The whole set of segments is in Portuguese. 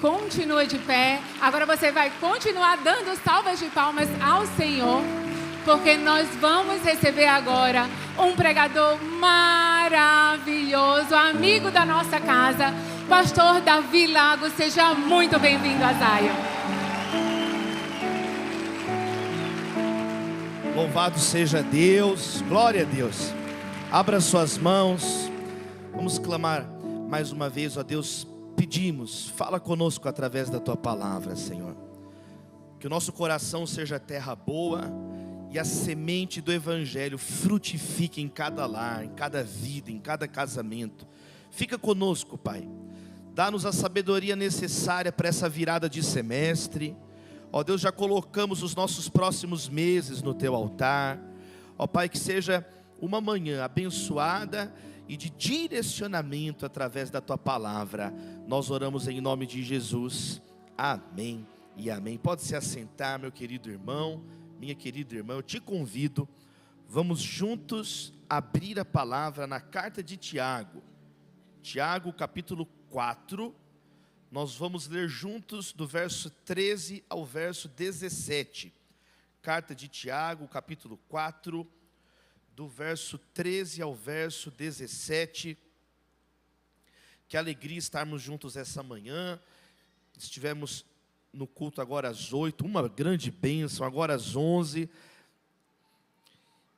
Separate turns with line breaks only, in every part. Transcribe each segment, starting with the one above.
continua de pé. Agora você vai continuar dando salvas de palmas ao Senhor, porque nós vamos receber agora um pregador maravilhoso, amigo da nossa casa, pastor Davi Lago. Seja muito bem-vindo a Zion.
Louvado seja Deus, glória a Deus. Abra suas mãos, vamos clamar mais uma vez, ó Deus. Pedimos, fala conosco através da Tua palavra, Senhor. Que o nosso coração seja terra boa e a semente do Evangelho frutifique em cada lar, em cada vida, em cada casamento. Fica conosco, Pai. Dá-nos a sabedoria necessária para essa virada de semestre. Ó Deus, já colocamos os nossos próximos meses no Teu altar. Ó Pai, que seja uma manhã abençoada e de direcionamento através da Tua palavra. Nós oramos em nome de Jesus. Amém e amém. Pode se assentar, meu querido irmão, minha querida irmã. Eu te convido, vamos juntos abrir a palavra na carta de Tiago. Tiago, capítulo 4. Nós vamos ler juntos do verso 13 ao verso 17. Carta de Tiago, capítulo 4, do verso 13 ao verso 17. Que alegria estarmos juntos essa manhã. Estivemos no culto agora às 8, uma grande bênção, agora às 11.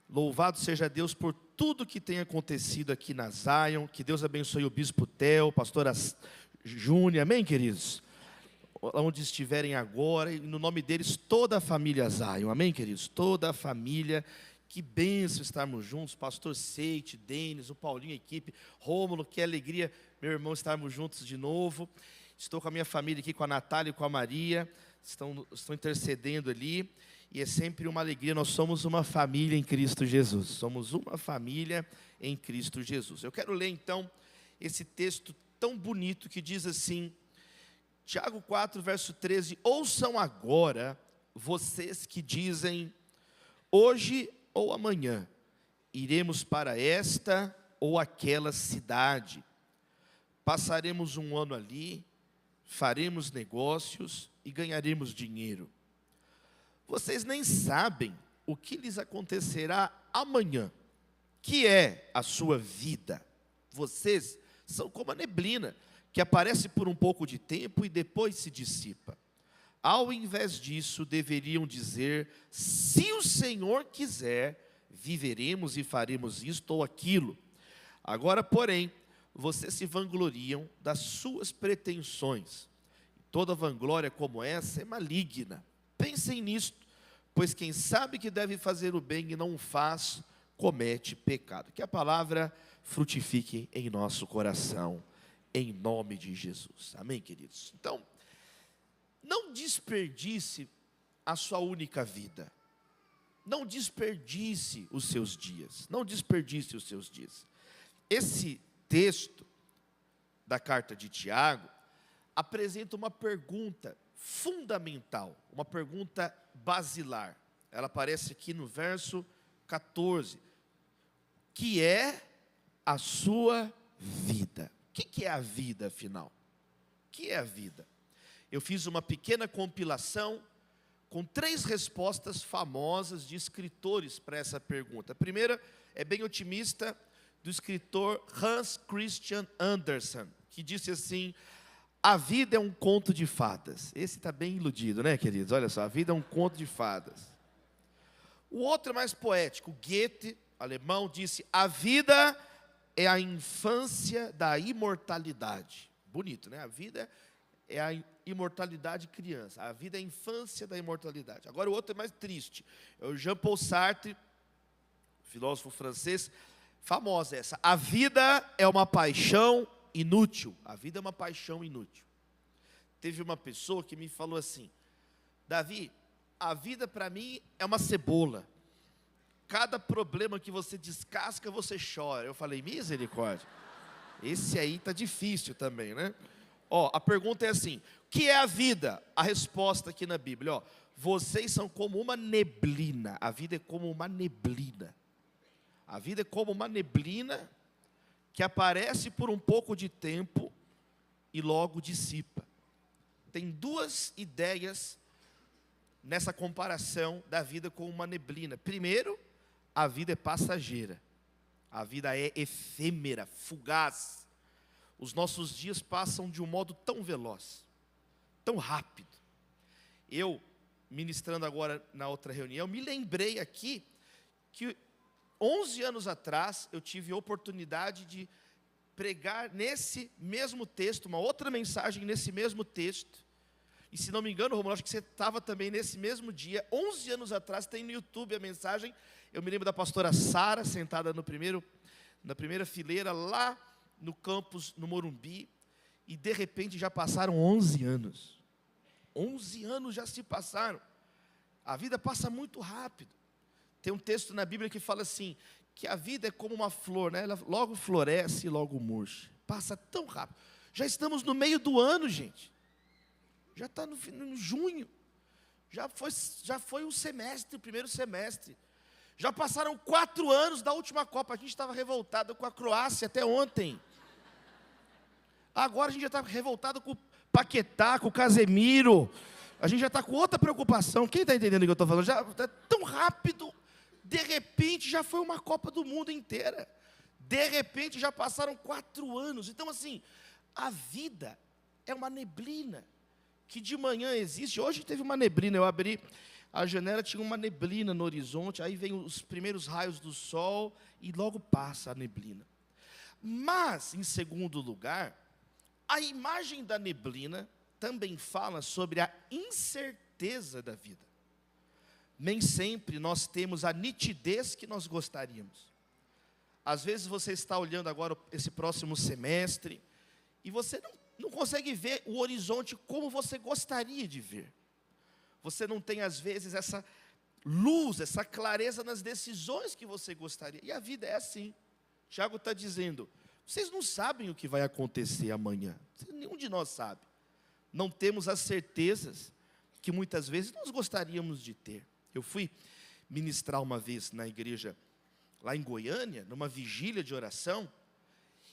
Louvado seja Deus por tudo que tem acontecido aqui na Zion. Que Deus abençoe o bispo Theo, pastora Júnior, amém, queridos? Onde estiverem agora, e no nome deles toda a família Zion, amém, queridos? Toda a família. Que bênção estarmos juntos, pastor Seite, Denis, o Paulinho, a equipe, Rômulo, que alegria, meu irmão, estarmos juntos de novo. Estou com a minha família aqui, com a Natália e com a Maria, estão intercedendo ali, e é sempre uma alegria. Nós somos uma família em Cristo Jesus, somos uma família em Cristo Jesus. Eu quero ler então esse texto tão bonito que diz assim, Tiago 4, verso 13, ouçam agora vocês que dizem, hoje ou amanhã, iremos para esta ou aquela cidade, passaremos um ano ali, faremos negócios e ganharemos dinheiro. Vocês nem sabem o que lhes acontecerá amanhã, que é a sua vida. Vocês são como a neblina, que aparece por um pouco de tempo e depois se dissipa. Ao invés disso, deveriam dizer, se o Senhor quiser, viveremos e faremos isto ou aquilo. Agora, porém, vocês se vangloriam das suas pretensões. Toda vanglória como essa é maligna. Pensem nisto, pois quem sabe que deve fazer o bem e não o faz, comete pecado. Que a palavra frutifique em nosso coração, em nome de Jesus. Amém, queridos? Então, não desperdice a sua única vida. Não desperdice os seus dias. Não desperdice os seus dias. Esse texto da carta de Tiago apresenta uma pergunta fundamental, uma pergunta basilar. Ela aparece aqui no verso 14. Que é a sua vida? O que é a vida, afinal? O que é a vida? Eu fiz uma pequena compilação com 3 respostas famosas de escritores para essa pergunta. A primeira é bem otimista, do escritor Hans Christian Andersen, que disse assim, a vida é um conto de fadas. Esse está bem iludido, né, queridos? Olha só, a vida é um conto de fadas. O outro é mais poético, Goethe, alemão, disse, a vida é a infância da imortalidade. Bonito, né? A vida é a imortalidade criança. A vida é a infância da imortalidade. Agora o outro é mais triste. É o Jean-Paul Sartre, filósofo francês, famosa essa. A vida é uma paixão inútil. A vida é uma paixão inútil. Teve uma pessoa que me falou assim, Davi, a vida para mim é uma cebola. Cada problema que você descasca, você chora. Eu falei, misericórdia. Esse aí está difícil também, né? Ó, a pergunta é assim, o que é a vida? A resposta aqui na Bíblia, ó, vocês são como uma neblina. A vida é como uma neblina. A vida é como uma neblina que aparece por um pouco de tempo e logo dissipa. tem duas ideias nessa comparação da vida com uma neblina. Primeiro, a vida é passageira. A vida é efêmera, fugaz. Os nossos dias passam de um modo tão veloz, tão rápido. Eu, ministrando agora na outra reunião, me lembrei aqui que 11 anos atrás eu tive a oportunidade de pregar nesse mesmo texto, uma outra mensagem nesse mesmo texto. E se não me engano, Romulo, acho que você estava também nesse mesmo dia, 11 anos atrás, tem no YouTube a mensagem. Eu me lembro da pastora Sara, sentada na primeira fileira, lá no campus, no Morumbi. E de repente já passaram 11 anos. 11 anos já se passaram. A vida passa muito rápido. Tem um texto na Bíblia que fala assim, que a vida é como uma flor, né? Ela logo floresce e logo murcha. Passa tão rápido. Já estamos no meio do ano, gente. Já está no junho. Já foi o semestre, o primeiro semestre. Já passaram 4 anos da última Copa. A gente estava revoltado com a Croácia até ontem. Agora a gente já está revoltado com o Paquetá, com o Casemiro. A gente já está com outra preocupação. Quem está entendendo o que eu estou falando? Já está tão rápido. De repente já foi uma Copa do Mundo inteira. De repente já passaram 4 anos. Então assim, a vida é uma neblina que de manhã existe. Hoje teve uma neblina, eu abri a janela, tinha uma neblina no horizonte, aí vem os primeiros raios do sol e logo passa a neblina. Mas, em segundo lugar, a imagem da neblina também fala sobre a incerteza da vida. Nem sempre nós temos a nitidez que nós gostaríamos. Às vezes você está olhando agora esse próximo semestre e você não consegue ver o horizonte como você gostaria de ver. Você não tem, às vezes, essa luz, essa clareza nas decisões que você gostaria. E a vida é assim. Tiago está dizendo, vocês não sabem o que vai acontecer amanhã. Nenhum de nós sabe. Não temos as certezas que muitas vezes nós gostaríamos de ter. Eu fui ministrar uma vez na igreja, lá em Goiânia, numa vigília de oração.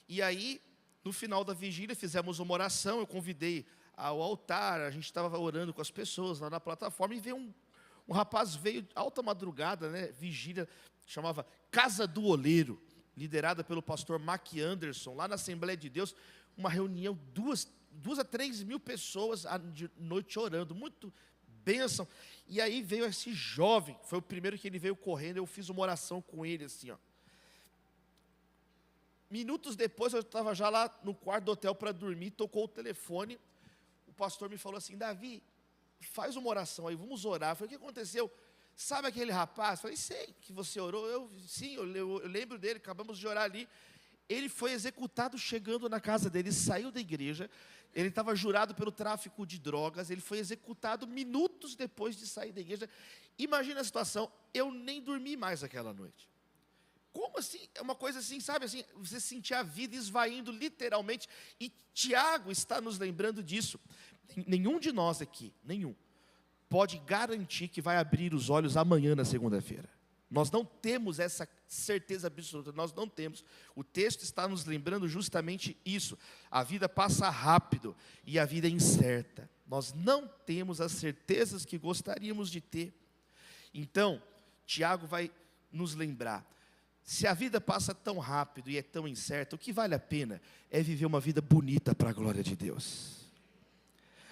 E aí, no final da vigília, fizemos uma oração, eu convidei ao altar, a gente estava orando com as pessoas lá na plataforma, e veio um rapaz, veio alta madrugada, né, vigília, chamava Casa do Oleiro, liderada pelo pastor Mac Anderson, lá na Assembleia de Deus, uma reunião, 2 a 3 mil pessoas de noite orando, muito bênção. E aí veio esse jovem, foi o primeiro que ele veio correndo, eu fiz uma oração com ele assim, ó. Minutos depois, eu estava já lá no quarto do hotel para dormir, tocou o telefone, o pastor me falou assim, Davi, faz uma oração aí, vamos orar. Eu falei, o que aconteceu? Sabe aquele rapaz? Eu falei, sei que você orou. Sim, eu lembro dele, acabamos de orar ali. Ele foi executado chegando na casa dele, saiu da igreja, ele estava jurado pelo tráfico de drogas, ele foi executado minutos depois de sair da igreja. Imagina a situação, eu nem dormi mais aquela noite. Como assim? É uma coisa assim, sabe assim, você sentir a vida esvaindo literalmente, e Tiago está nos lembrando disso. Nenhum de nós aqui, pode garantir que vai abrir os olhos amanhã na segunda-feira. Nós não temos essa certeza absoluta, nós não temos. O texto está nos lembrando justamente isso. A vida passa rápido e a vida é incerta. Nós não temos as certezas que gostaríamos de ter. Então, Tiago vai nos lembrar. Se a vida passa tão rápido e é tão incerta, o que vale a pena é viver uma vida bonita para a glória de Deus.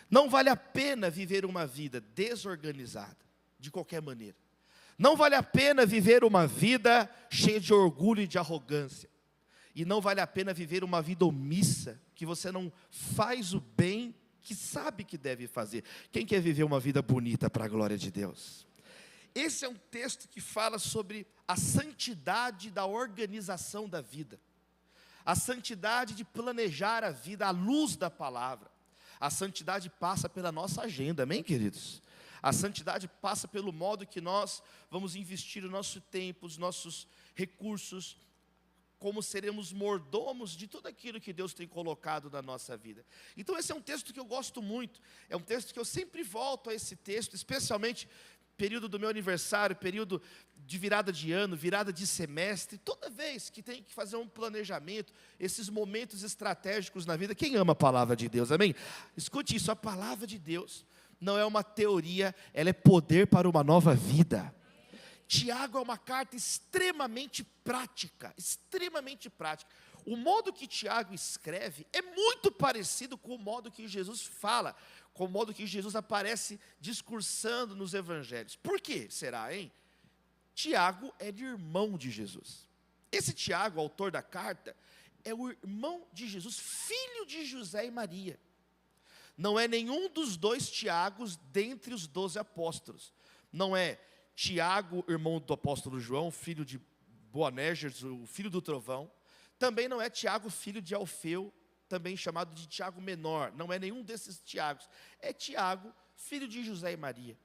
Não vale a pena viver uma vida desorganizada, de qualquer maneira. Não vale a pena viver uma vida cheia de orgulho e de arrogância. E não vale a pena viver uma vida omissa, que você não faz o bem que sabe que deve fazer. Quem quer viver uma vida bonita para a glória de Deus? Esse é um texto que fala sobre a santidade da organização da vida. A santidade de planejar a vida à luz da palavra. A santidade passa pela nossa agenda, amém, queridos? A santidade passa pelo modo que nós vamos investir o nosso tempo, os nossos recursos, como seremos mordomos de tudo aquilo que Deus tem colocado na nossa vida. Então esse é um texto que eu gosto muito, é um texto que eu sempre volto a esse texto, especialmente período do meu aniversário, período de virada de ano, virada de semestre, toda vez que tem que fazer um planejamento, esses momentos estratégicos na vida, quem ama a palavra de Deus, amém? Escute isso, a palavra de Deus não é uma teoria, ela é poder para uma nova vida. Tiago é uma carta extremamente prática, extremamente prática. O modo que Tiago escreve é muito parecido com o modo que Jesus fala, com o modo que Jesus aparece discursando nos evangelhos. Por que será, hein? Tiago é irmão de Jesus. Esse Tiago, autor da carta, é o irmão de Jesus, filho de José e Maria. Não é nenhum dos dois Tiagos dentre os 12 apóstolos. Não é Tiago, irmão do apóstolo João, filho de Boanerges, o filho do trovão. Também não é Tiago, filho de Alfeu, também chamado de Tiago menor. Não é nenhum desses Tiagos. É Tiago, filho de José e Maria,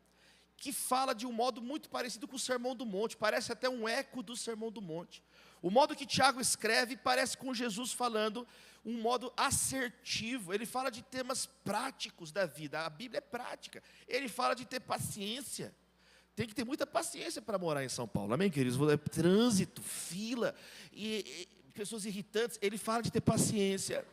que fala de um modo muito parecido com o Sermão do Monte. Parece até um eco do Sermão do Monte. O modo que Tiago escreve parece com Jesus falando um modo assertivo. Ele fala de temas práticos da vida. A Bíblia é prática. Ele fala de ter paciência. Tem que ter muita paciência para morar em São Paulo, amém, queridos? Trânsito, fila, e pessoas irritantes. Ele fala de ter paciência.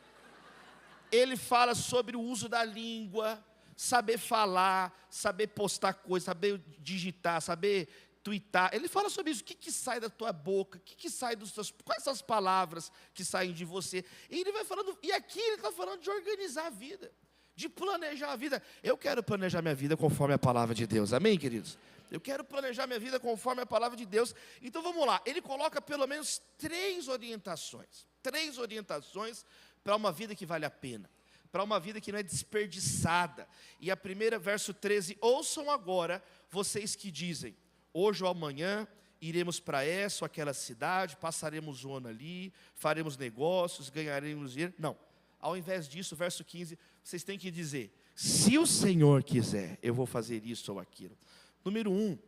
Ele fala sobre o uso da língua, saber falar, saber postar coisas, saber digitar, saber tuitar. Ele fala sobre isso. O que sai da tua boca? O que sai dos teus... Quais são as palavras que saem de você? E ele vai falando... E aqui ele está falando de organizar a vida, de planejar a vida. Eu quero planejar minha vida conforme a palavra de Deus. Amém, queridos? Eu quero planejar minha vida conforme a palavra de Deus. Então vamos lá. Ele coloca pelo menos 3 orientações. 3 orientações para uma vida que vale a pena. Para uma vida que não é desperdiçada. E a primeira, verso 13. Ouçam agora vocês que dizem: hoje ou amanhã iremos para essa ou aquela cidade, passaremos o ano ali, faremos negócios, ganharemos dinheiro. Não. Ao invés disso, verso 15, vocês têm que dizer: se o Senhor quiser, eu vou fazer isso ou aquilo. Número 1,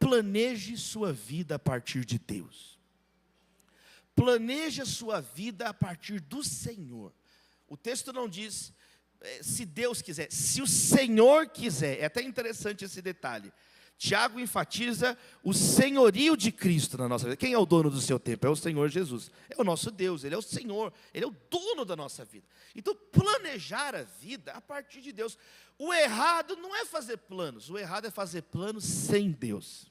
planeje sua vida a partir de Deus. Planeje a sua vida a partir do Senhor. O texto não diz se Deus quiser, se o Senhor quiser. É até interessante esse detalhe. Tiago enfatiza o senhorio de Cristo na nossa vida. Quem é o dono do seu tempo? É o Senhor Jesus. É o nosso Deus, Ele é o Senhor, Ele é o dono da nossa vida. Então, planejar a vida a partir de Deus. O errado não é fazer planos, o errado é fazer planos sem Deus.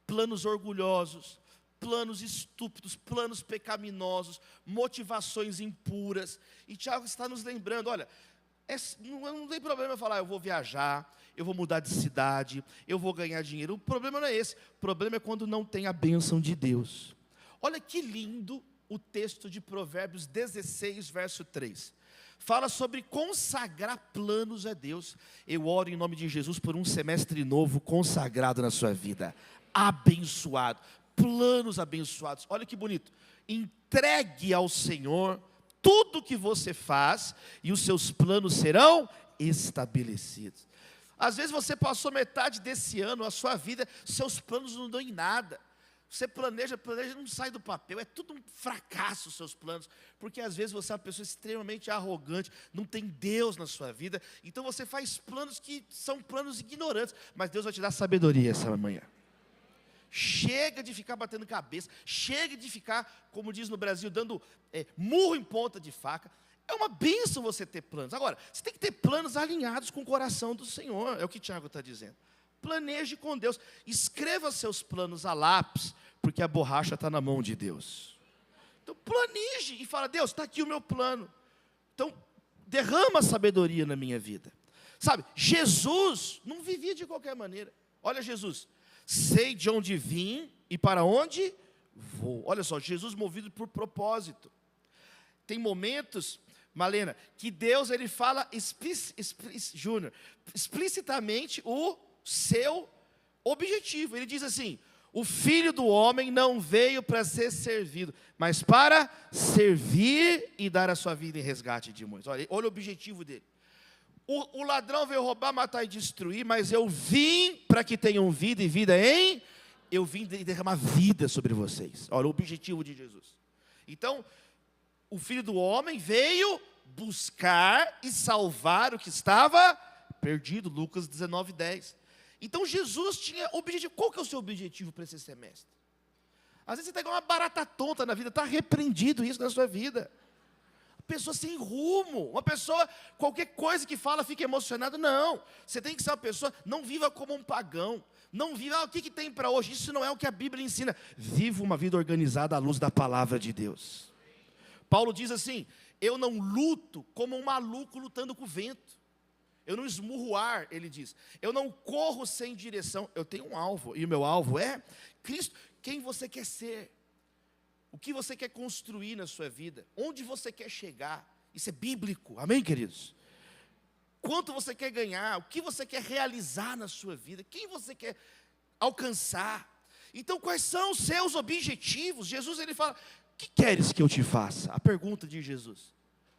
Planos orgulhosos, planos estúpidos, planos pecaminosos, motivações impuras. E Tiago está nos lembrando, olha, não tem problema eu falar, eu vou viajar, eu vou mudar de cidade, eu vou ganhar dinheiro. O problema não é esse, o problema é quando não tem a bênção de Deus. Olha que lindo o texto de Provérbios 16, verso 3. Fala sobre consagrar planos a Deus. Eu oro em nome de Jesus por um semestre novo consagrado na sua vida. Abençoado, planos abençoados. Olha que bonito. Entregue ao Senhor tudo que você faz e os seus planos serão estabelecidos. Às vezes você passou metade desse ano, a sua vida, seus planos não dão em nada. Você planeja, não sai do papel, é tudo um fracasso os seus planos, porque às vezes você é uma pessoa extremamente arrogante, não tem Deus na sua vida, então você faz planos que são planos ignorantes, mas Deus vai te dar sabedoria essa manhã. Chega de ficar batendo cabeça, chega de ficar, como diz no Brasil, dando murro em ponta de faca. É uma bênção você ter planos. Agora, você tem que ter planos alinhados com o coração do Senhor, é o que Tiago está dizendo. Planeje com Deus, escreva seus planos a lápis, porque a borracha está na mão de Deus. Então planeje e fala: Deus, está aqui o meu plano. Então derrama sabedoria na minha vida. Sabe, Jesus não vivia de qualquer maneira. Olha Jesus, sei de onde vim e para onde vou. Olha só, Jesus movido por propósito. Tem momentos, Malena, que Deus ele fala explicitamente o seu objetivo. Ele diz assim: o Filho do Homem não veio para ser servido, mas para servir e dar a sua vida em resgate de muitos. Olha o objetivo dele. O ladrão veio roubar, matar e destruir, mas eu vim para que tenham vida e vida em... Eu vim derramar vida sobre vocês. Olha o objetivo de Jesus. Então, o Filho do Homem veio buscar e salvar o que estava perdido. Lucas 19:10. Então Jesus tinha objetivo. Qual que é o seu objetivo para esse semestre? Às vezes você está igual uma barata tonta na vida, está repreendido isso na sua vida. Uma pessoa sem rumo, uma pessoa, qualquer coisa que fala fica emocionado. Não, você tem que ser uma pessoa, não viva como um pagão. Não viva, o que tem para hoje? Isso não é o que a Bíblia ensina. Viva uma vida organizada à luz da palavra de Deus. Paulo diz assim, eu não luto como um maluco lutando com o vento. Eu não esmurro o ar, ele diz. Eu não corro sem direção. Eu tenho um alvo, e o meu alvo é Cristo. Quem você quer ser? O que você quer construir na sua vida? Onde você quer chegar? Isso é bíblico, amém, queridos? Quanto você quer ganhar? O que você quer realizar na sua vida? Quem você quer alcançar? Então, quais são os seus objetivos? Jesus, ele fala, o que queres que eu te faça? A pergunta de Jesus.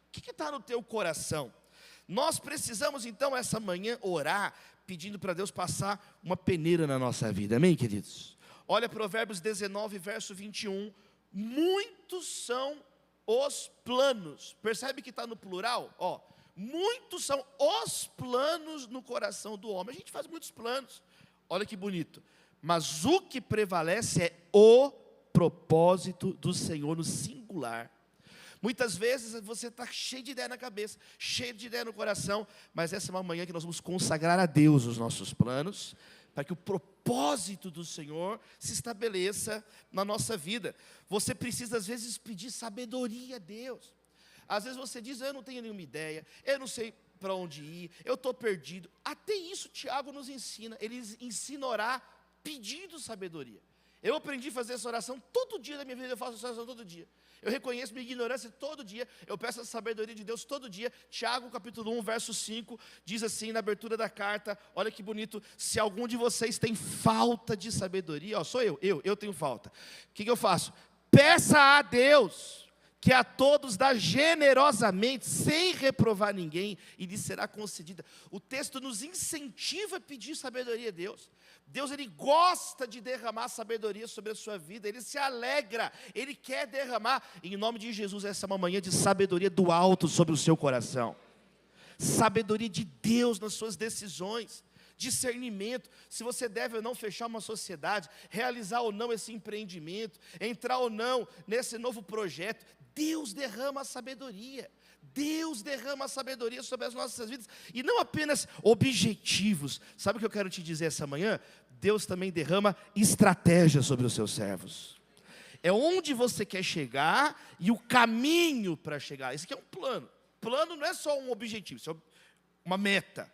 O que está no teu coração? Nós precisamos, então, essa manhã, orar, pedindo para Deus passar uma peneira na nossa vida, amém, queridos? Olha Provérbios 19, verso 21. Muitos são os planos. Percebe que está no plural? Ó, muitos são os planos no coração do homem. A gente faz muitos planos. Olha que bonito. Mas o que prevalece é o propósito do Senhor no singular. Muitas vezes você está cheio de ideia na cabeça, cheio de ideia no coração, mas essa é uma manhã que nós vamos consagrar a Deus os nossos planos, para que o propósito do Senhor se estabeleça na nossa vida. Você precisa às vezes pedir sabedoria a Deus. Às vezes você diz, eu não tenho nenhuma ideia, eu não sei para onde ir, eu estou perdido. Até isso Tiago nos ensina, ele ensina a orar pedindo sabedoria. Eu aprendi a fazer essa oração todo dia da minha vida, eu faço essa oração todo dia. Eu reconheço minha ignorância todo dia, eu peço a sabedoria de Deus todo dia. Tiago capítulo 1, verso 5, diz assim na abertura da carta, olha que bonito, se algum de vocês tem falta de sabedoria, ó, sou eu tenho falta. O que eu faço? Peça a Deus, que a todos dá generosamente, sem reprovar ninguém, e lhe será concedida. O texto nos incentiva a pedir sabedoria a Deus. Deus, ele gosta de derramar sabedoria sobre a sua vida, ele se alegra, ele quer derramar, em nome de Jesus, essa é uma manhã de sabedoria do alto sobre o seu coração, sabedoria de Deus nas suas decisões, discernimento, se você deve ou não fechar uma sociedade, realizar ou não esse empreendimento, entrar ou não nesse novo projeto. Deus derrama a sabedoria. Deus derrama a sabedoria sobre as nossas vidas, e não apenas objetivos. Sabe o que eu quero te dizer essa manhã? Deus também derrama estratégia sobre os seus servos. É onde você quer chegar e o caminho para chegar. Isso aqui é um plano. Plano não é só um objetivo, isso é uma meta.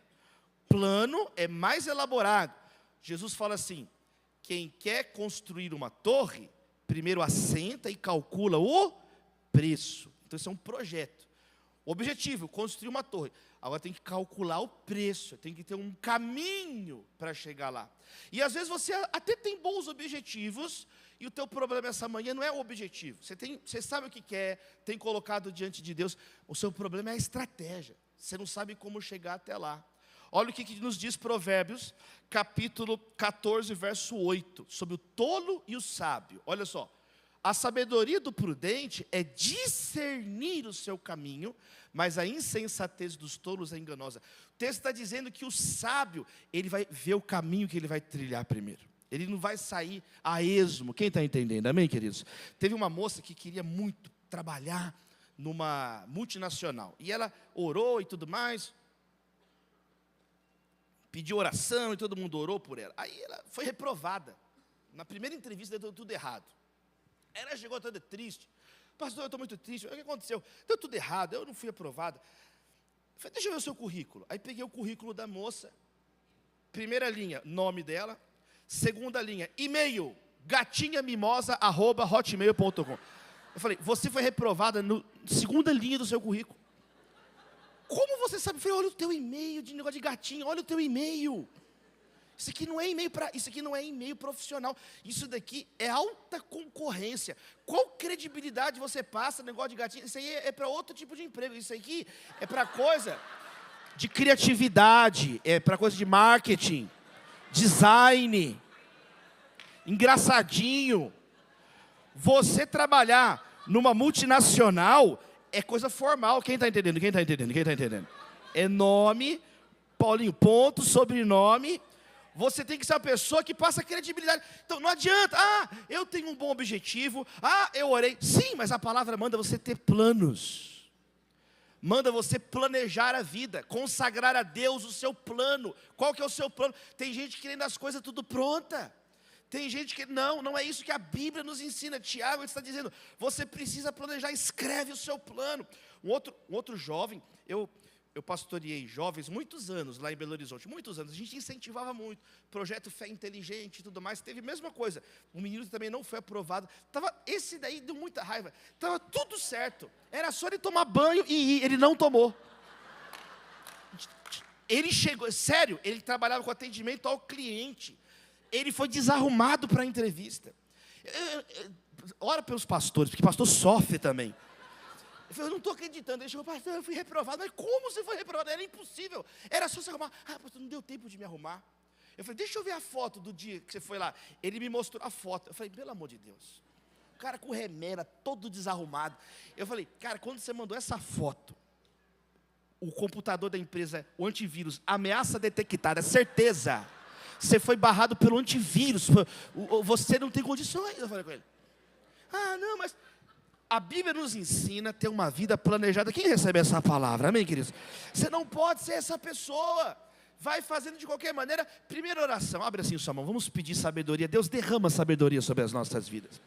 Plano é mais elaborado. Jesus fala assim, quem quer construir uma torre, primeiro assenta e calcula o preço. Então isso é um projeto. O objetivo, construir uma torre. Agora tem que calcular o preço, tem que ter um caminho para chegar lá. E às vezes você até tem bons objetivos, e o teu problema essa manhã não é o objetivo. Você sabe o que quer, tem colocado diante de Deus. O seu problema é a estratégia. Você não sabe como chegar até lá. Olha o que nos diz Provérbios, capítulo 14, verso 8, sobre o tolo e o sábio. Olha só. A sabedoria do prudente é discernir o seu caminho, mas a insensatez dos tolos é enganosa. O texto está dizendo que o sábio, ele vai ver o caminho que ele vai trilhar primeiro. Ele não vai sair a esmo. Quem está entendendo? Amém, queridos? Teve uma moça que queria muito trabalhar numa multinacional. E ela orou e tudo mais. Pediu oração e todo mundo orou por ela. Aí ela foi reprovada. Na primeira entrevista deu tudo errado. Ela chegou toda triste. Pastor, eu estou muito triste. O que aconteceu? Deu tudo errado, eu não fui aprovado. Eu falei, deixa eu ver o seu currículo. Aí peguei o currículo da moça. Primeira linha, nome dela. Segunda linha, e-mail, gatinhamimosa@hotmail.com. Eu falei, você foi reprovada na segunda linha do seu currículo. Como você sabe? Eu falei, olha o teu e-mail de negócio de gatinho, olha o teu e-mail. Isso aqui não é e-mail profissional. Isso daqui é alta concorrência. Qual credibilidade você passa no negócio de gatinho? Isso aí é para outro tipo de emprego. Isso aqui é para coisa de criatividade, é para coisa de marketing, design, engraçadinho. Você trabalhar numa multinacional é coisa formal. Quem está entendendo? É nome, Paulinho, ponto, sobrenome. Você tem que ser uma pessoa que passa credibilidade. Então não adianta, eu tenho um bom objetivo, eu orei. Sim, mas a palavra manda você ter planos. Manda você planejar a vida, consagrar a Deus o seu plano. Qual que é o seu plano? Tem gente querendo as coisas tudo pronta. Tem gente que, não é isso que a Bíblia nos ensina. Tiago está dizendo, você precisa planejar, escreve o seu plano. Um outro jovem, eu pastoreei jovens muitos anos lá em Belo Horizonte, muitos anos, a gente incentivava muito, projeto Fé Inteligente e tudo mais, teve a mesma coisa, o menino também não foi aprovado, esse daí deu muita raiva, estava tudo certo, era só ele tomar banho e ir, ele não tomou. Ele chegou, sério, ele trabalhava com atendimento ao cliente, ele foi desarrumado para a entrevista. Ora pelos pastores, porque pastor sofre também. Eu não estou acreditando. Ele chegou, pastor, eu fui reprovado. Mas como você foi reprovado? Era impossível. Era só se arrumar. Pastor, não deu tempo de me arrumar. Eu falei, deixa eu ver a foto do dia que você foi lá. Ele me mostrou a foto. Eu falei, pelo amor de Deus. O cara com remera, todo desarrumado. Eu falei, cara, quando você mandou essa foto, o computador da empresa, o antivírus, ameaça detectada, certeza. Você foi barrado pelo antivírus. Você não tem condições. Eu falei com ele. Não, mas... A Bíblia nos ensina a ter uma vida planejada. Quem recebe essa palavra? Amém, queridos? Você não pode ser essa pessoa. Vai fazendo de qualquer maneira. Primeira oração, abre assim sua mão. Vamos pedir sabedoria. Deus, derrama sabedoria sobre as nossas vidas.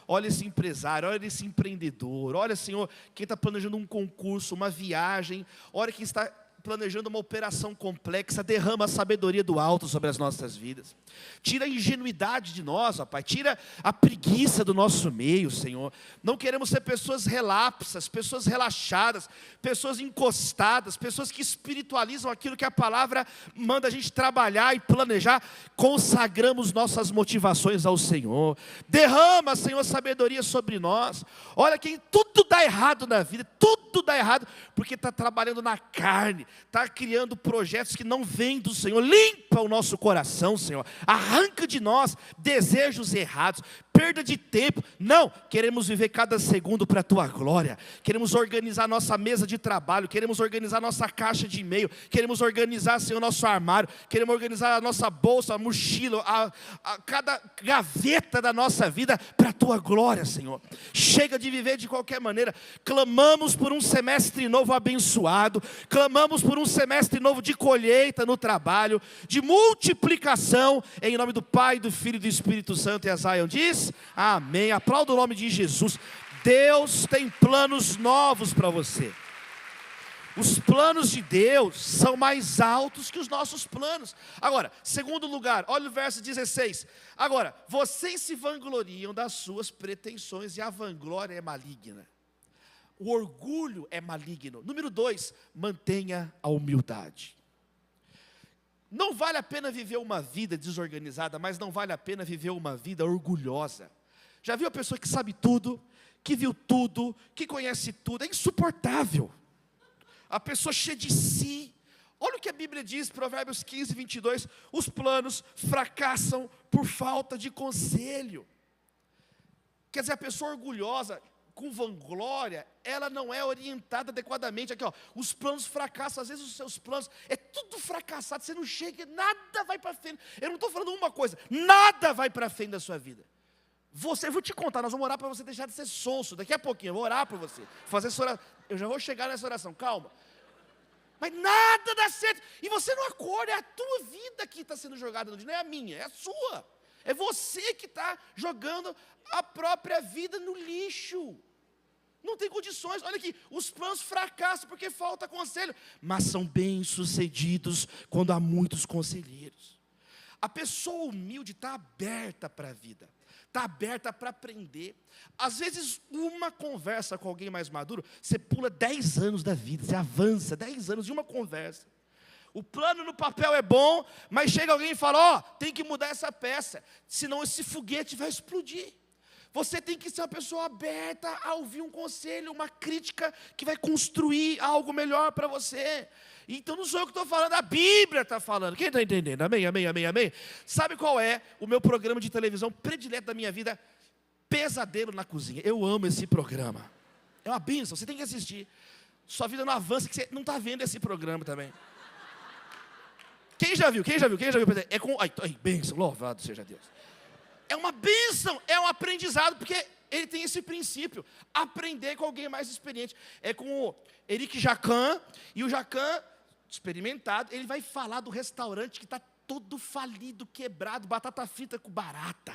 Olha esse empresário, olha esse empreendedor. Olha, Senhor, quem está planejando um concurso, uma viagem. Olha quem está planejando uma operação complexa. Derrama a sabedoria do alto sobre as nossas vidas. Tira a ingenuidade de nós, ó Pai. Tira a preguiça do nosso meio, Senhor. Não queremos ser pessoas relapsas, pessoas relaxadas, pessoas encostadas, pessoas que espiritualizam aquilo que a palavra manda a gente trabalhar e planejar. Consagramos nossas motivações ao Senhor. Derrama, Senhor, sabedoria sobre nós. Olha quem tudo dá errado na vida, tudo dá errado, porque está trabalhando na carne, está criando projetos que não vêm do Senhor. Limpa o nosso coração, Senhor. Arranca de nós desejos errados, perda de tempo. Não, queremos viver cada segundo para a Tua glória. Queremos organizar nossa mesa de trabalho, queremos organizar nossa caixa de e-mail, queremos organizar, Senhor, nosso armário, queremos organizar a nossa bolsa, a mochila, cada gaveta da nossa vida para a Tua glória, Senhor. Chega de viver de qualquer maneira. Clamamos por um semestre novo abençoado, clamamos por um semestre novo de colheita no trabalho, de multiplicação, em nome do Pai, do Filho e do Espírito Santo. E a Zion diz, amém. Aplauda o nome de Jesus. Deus tem planos novos para você. Os planos de Deus são mais altos que os nossos planos. Agora, segundo lugar, olha o verso 16. Agora, vocês se vangloriam das suas pretensões, e a vanglória é maligna. O orgulho é maligno. Número 2, mantenha a humildade. Não vale a pena viver uma vida desorganizada, mas não vale a pena viver uma vida orgulhosa. Já viu a pessoa que sabe tudo, que viu tudo, que conhece tudo? É insuportável. A pessoa cheia de si. Olha o que a Bíblia diz, Provérbios 15, 22. Os planos fracassam por falta de conselho. Quer dizer, a pessoa orgulhosa, com vanglória, ela não é orientada adequadamente. Aqui, ó, os planos fracassam. Às vezes os seus planos é tudo fracassado. Você não chega, nada vai para frente. Eu não estou falando uma coisa, nada vai para frente da sua vida. Eu vou te contar, nós vamos orar para você deixar de ser sonso. Daqui a pouquinho eu vou orar para você, fazer essa oração. Eu já vou chegar nessa oração, calma. Mas nada dá certo. E você não acorda, é a tua vida que está sendo jogada no lixo, não é a minha, é a sua. É você que está jogando a própria vida no lixo. Não tem condições. Olha aqui, os planos fracassam porque falta conselho, mas são bem-sucedidos quando há muitos conselheiros. A pessoa humilde está aberta para a vida, está aberta para aprender. Às vezes, uma conversa com alguém mais maduro, você pula 10 anos da vida, você avança 10 anos de uma conversa. O plano no papel é bom, mas chega alguém e fala, tem que mudar essa peça, senão esse foguete vai explodir. Você tem que ser uma pessoa aberta a ouvir um conselho, uma crítica que vai construir algo melhor para você. Então não sou eu que estou falando, a Bíblia está falando. Quem está entendendo? Amém, amém, amém, amém. Sabe qual é o meu programa de televisão predileto da minha vida? Pesadelo na Cozinha. Eu amo esse programa. É uma bênção, você tem que assistir. Sua vida não avança, que você não está vendo esse programa também. Quem já viu? É com... Ai, bênção, louvado seja Deus. É uma bênção, é um aprendizado, porque ele tem esse princípio, aprender com alguém mais experiente. É com o Eric Jacan, e o Jacan, experimentado, ele vai falar do restaurante que está todo falido, quebrado, batata frita com barata.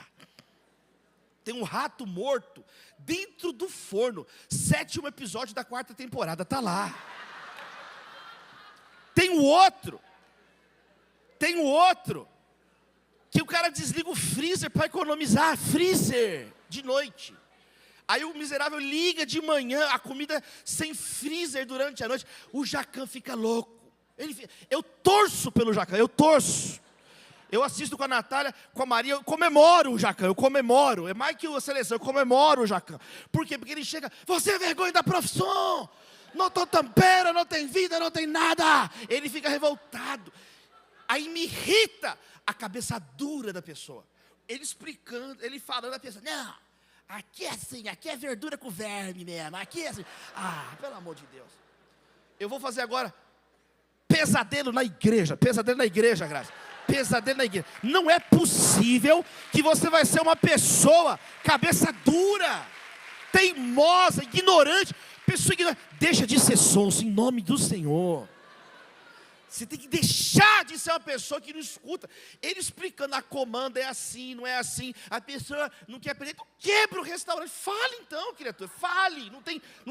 Tem um rato morto dentro do forno. 7º episódio da 4ª temporada, está lá. Tem o outro, que o cara desliga o freezer para economizar, freezer, de noite. Aí o miserável liga de manhã, a comida sem freezer durante a noite. O Jacan fica louco. Eu torço pelo Jacan, Eu assisto com a Natália, com a Maria, eu comemoro o Jacan, É mais que a seleção, eu comemoro o Jacan. Por quê? Porque ele chega, você é vergonha da profissão. Não tô tampera, não tem vida, não tem nada. Ele fica revoltado. Aí me irrita a cabeça dura da pessoa. Ele explicando, ele falando, a pessoa, não, aqui é assim, aqui é verdura com verme mesmo, aqui é assim. Ah, pelo amor de Deus. Eu vou fazer agora pesadelo na igreja, Graça. Pesadelo na igreja. Não é possível que você vai ser uma pessoa cabeça dura, teimosa, ignorante. Pessoa ignorante. Deixa de ser sonso em nome do Senhor. Você tem que deixar de ser uma pessoa que não escuta. Ele explicando, a comanda é assim, não é assim. A pessoa não quer aprender, então quebra o restaurante. Fale então, criatura, fale. Não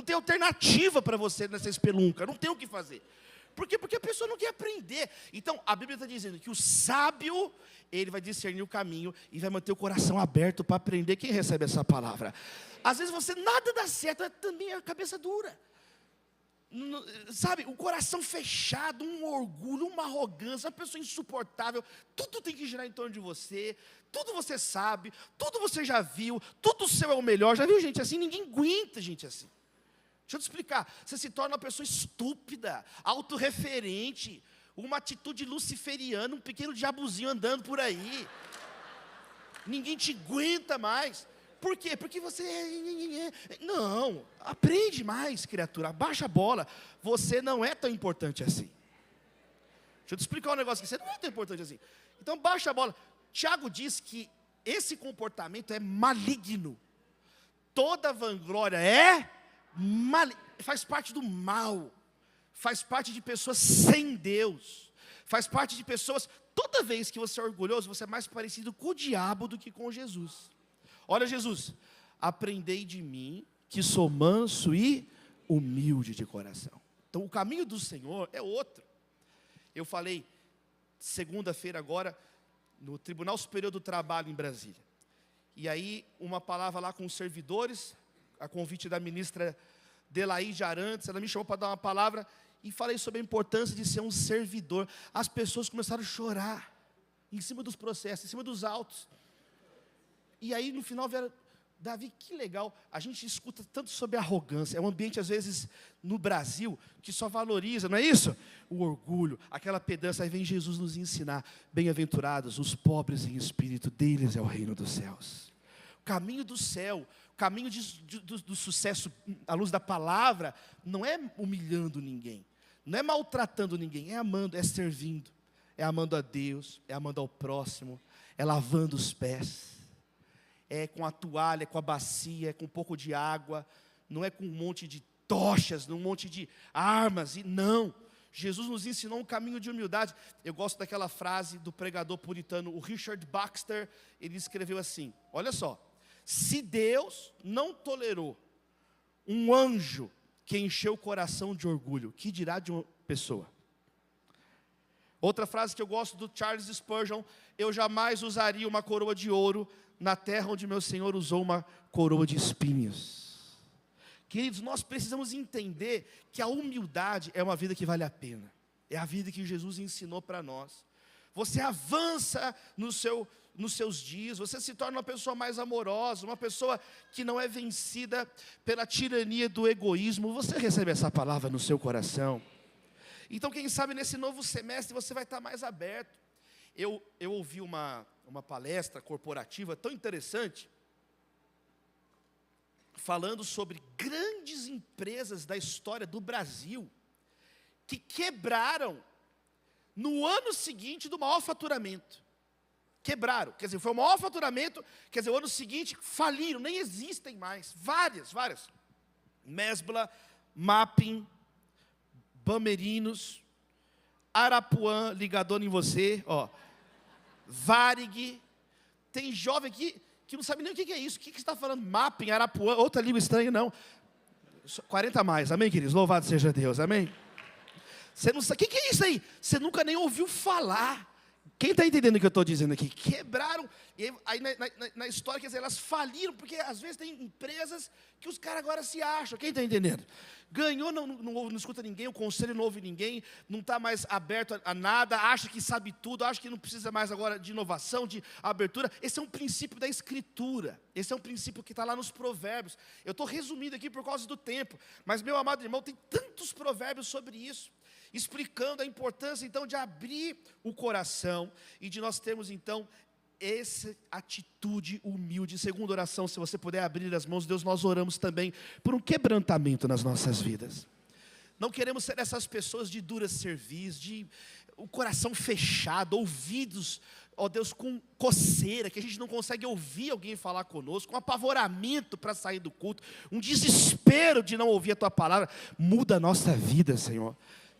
tem alternativa para você nessa espelunca, não tem o que fazer. Por quê? Porque a pessoa não quer aprender. Então, a Bíblia está dizendo que o sábio, ele vai discernir o caminho e vai manter o coração aberto para aprender. Quem recebe essa palavra? Às vezes você nada dá certo, também é a cabeça dura. Sabe, um coração fechado, um orgulho, uma arrogância, uma pessoa insuportável. Tudo tem que girar em torno de você. Tudo você sabe, tudo você já viu, tudo seu é o melhor. Já viu gente assim? Ninguém aguenta gente assim. Deixa eu te explicar, você se torna uma pessoa estúpida, autorreferente, uma atitude luciferiana, um pequeno diabozinho andando por aí. Ninguém te aguenta mais. Por quê? Porque você não, aprende mais, criatura, abaixa a bola. Você não é tão importante assim. Deixa eu te explicar um negócio aqui, você não é tão importante assim. Então baixa a bola. Tiago diz que esse comportamento é maligno. Toda vanglória faz parte do mal, faz parte de pessoas sem Deus, faz parte de pessoas, toda vez que você é orgulhoso, você é mais parecido com o diabo do que com Jesus. Olha Jesus, aprendei de mim, que sou manso e humilde de coração. Então o caminho do Senhor é outro. Eu falei, segunda-feira agora, no Tribunal Superior do Trabalho em Brasília. E aí, uma palavra lá com os servidores, a convite da ministra Delaide Arantes, ela me chamou para dar uma palavra e falei sobre a importância de ser um servidor. As pessoas começaram a chorar em cima dos processos, em cima dos autos. E aí no final vieram, Davi, que legal, a gente escuta tanto sobre arrogância. É um ambiente às vezes no Brasil que só valoriza, não é isso? O orgulho, aquela pedância. Aí vem Jesus nos ensinar, bem-aventurados os pobres em espírito, deles é o reino dos céus. O caminho do céu, o caminho do sucesso à luz da palavra, não é humilhando ninguém, não é maltratando ninguém, é amando, é servindo, é amando a Deus, é amando ao próximo, é lavando os pés, é com a toalha, é com a bacia, é com um pouco de água, não é com um monte de tochas, um monte de armas, e não. Jesus nos ensinou um caminho de humildade. Eu gosto daquela frase do pregador puritano, o Richard Baxter, ele escreveu assim, olha só, se Deus não tolerou um anjo que encheu o coração de orgulho, que dirá de uma pessoa? Outra frase que eu gosto do Charles Spurgeon, eu jamais usaria uma coroa de ouro na terra onde meu Senhor usou uma coroa de espinhos. Queridos, nós precisamos entender que a humildade é uma vida que vale a pena. É a vida que Jesus ensinou para nós. Você avança nos seus dias, você se torna uma pessoa mais amorosa, uma pessoa que não é vencida pela tirania do egoísmo. Você recebe essa palavra no seu coração? Então, quem sabe nesse novo semestre você vai estar mais aberto. Eu ouvi uma palestra corporativa tão interessante, falando sobre grandes empresas da história do Brasil, que quebraram no ano seguinte do maior faturamento. Quebraram, quer dizer, foi o maior faturamento, quer dizer, o ano seguinte faliram, nem existem mais. Várias. Mesbla, Mapping, Bamerinos, Arapuã, ligador em você, ó. Varig. Tem jovem aqui que não sabe nem o que é isso. O que você está falando? Mapping, Arapuã, outra língua estranha, não. 40 a mais, amém, queridos? Louvado seja Deus, amém? Você não sabe, o que é isso aí? Você nunca nem ouviu falar. Quem está entendendo o que eu estou dizendo aqui? Quebraram, e aí na história, quer dizer, elas faliram, porque às vezes tem empresas que os caras agora se acham. Quem está entendendo? Ganhou, não escuta ninguém, o conselho não ouve ninguém, não está mais aberto a nada, acha que sabe tudo, acha que não precisa mais agora de inovação, de abertura. Esse é um princípio da Escritura, esse é um princípio que está lá nos provérbios. Eu estou resumindo aqui por causa do tempo, mas meu amado irmão, tem tantos provérbios sobre isso, explicando a importância então de abrir o coração e de nós termos então essa atitude humilde. Segunda oração, se você puder abrir as mãos, Deus, nós oramos também por um quebrantamento nas nossas vidas. Não queremos ser essas pessoas de dura cerviz, de o coração fechado, ouvidos, ó Deus, com coceira, que a gente não consegue ouvir alguém falar conosco, um apavoramento para sair do culto, um desespero de não ouvir a Tua palavra. Muda a nossa vida, Senhor.